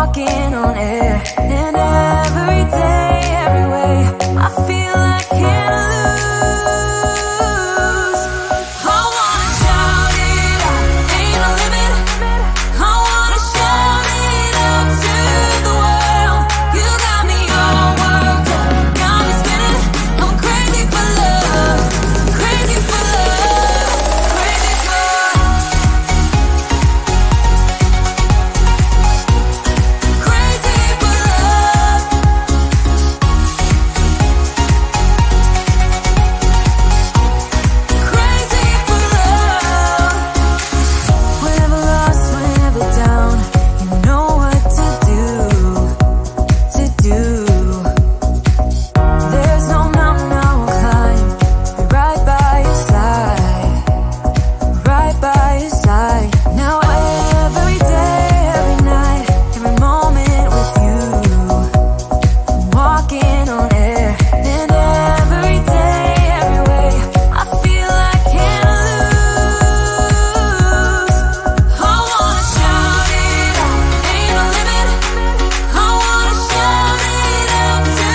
walking on air. And every day, every way, I feel I can't lose. I wanna shout it out, ain't no limit. I wanna shout it out to the world. You got me all worked up, got me spinning. I'm crazy for love, crazy for love, crazy for love. Crazy for love. Crazy for love. Whenever lost, whenever down, you know what to do, to do. There's no mountain I won't climb, be right by your side, right by your side. Now every day, every night, every moment with you, I'm walking on air. And every day, every way, I feel I can't lose. I wanna shout it out, ain't no limit. I wanna shout it out to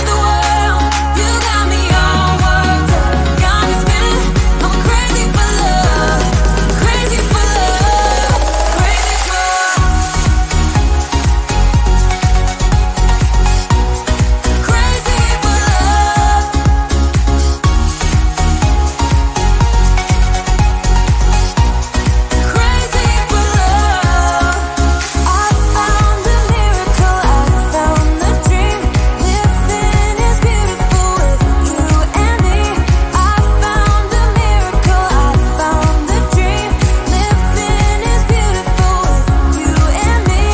the world. You got me all worked up, got me spinning. I'm crazy for love, crazy for love, crazy for love. Crazy for love. Crazy for love. I found a miracle, I found the dream. Living is beautiful with you and me. I found a miracle, I found the dream. Living is beautiful with you and me.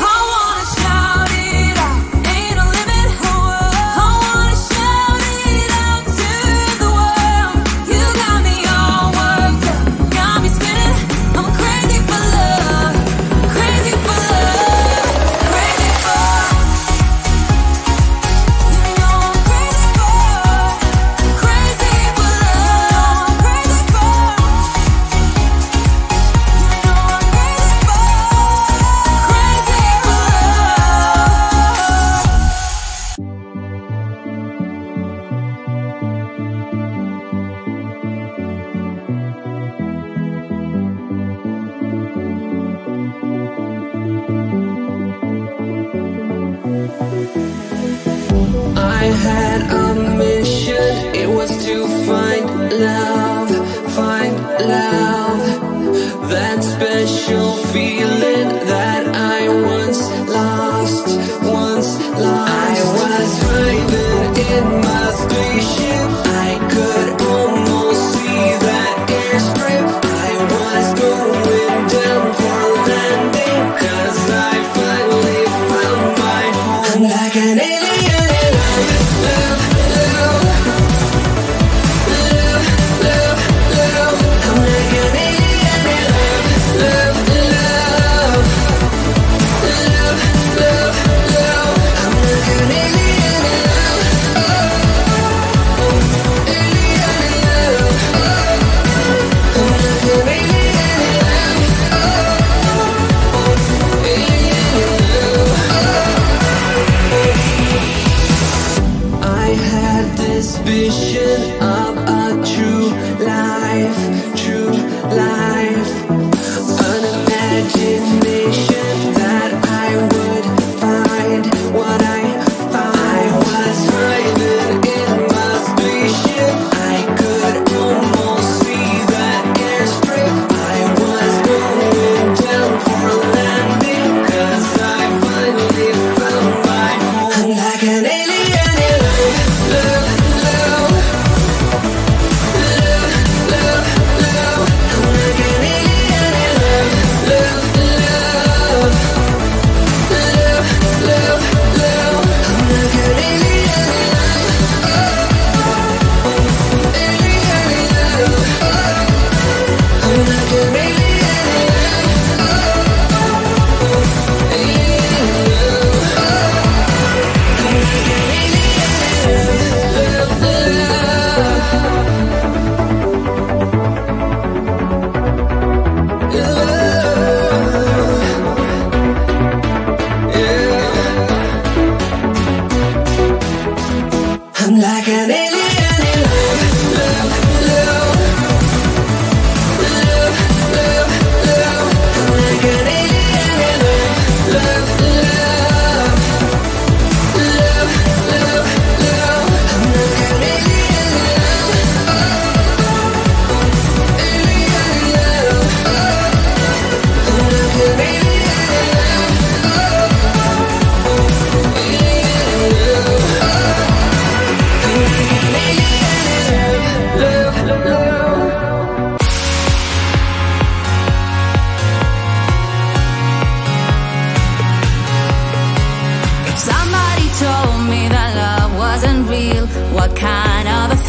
I wanna shout it out, ain't no limit. I wanna shout it out to the world. You got me all worked up, got me spinning. I'm crazy for love, crazy for love, crazy for. You know I'm crazy for, crazy for love, crazy for. You know I'm crazy for, crazy for I had a mission, it was to find love, that special feeling that I once lost, I was driving in my spaceship, I could almost see that airstrip. I was going down for landing, 'cause I finally found my home. I'm like an alien in love, love, love, love, love, love. I'm like an alien in love, love, love.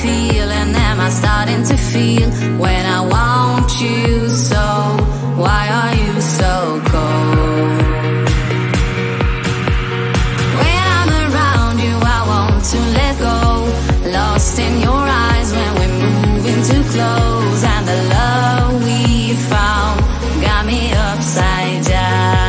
feeling am I starting to feel when I want you so? Why are you so cold? When I'm around you, I want to let go. Lost in your eyes when we're moving too close, and the love we found got me upside down.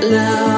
love.